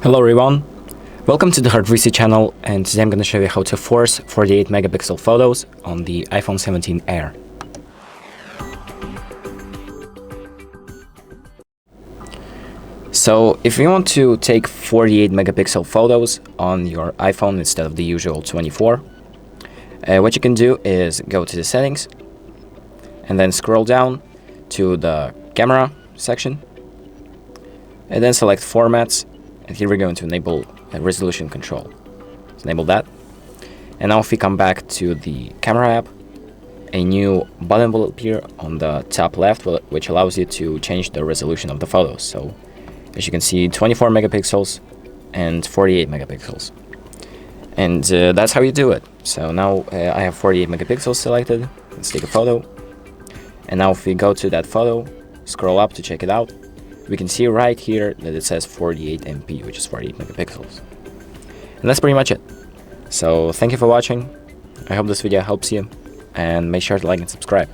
Hello everyone, welcome to the HardReset channel, and today I'm going to show you how to force 48 megapixel photos on the iPhone 17 Air. So if you want to take 48 megapixel photos on your iPhone instead of the usual 24, what you can do is go to the settings and then scroll down to the camera section and then select formats, and here we're going to enable resolution control. Let's enable that. And now if we come back to the camera app, a new button will appear on the top left which allows you to change the resolution of the photos. So as you can see, 24 megapixels and 48 megapixels. And that's how you do it. So now I have 48 megapixels selected. Let's take a photo. And now if we go to that photo, scroll up to check it out, we can see right here that it says 48 MP, which is 48 megapixels. And that's pretty much it. So thank you for watching. I hope this video helps you, and make sure to like and subscribe.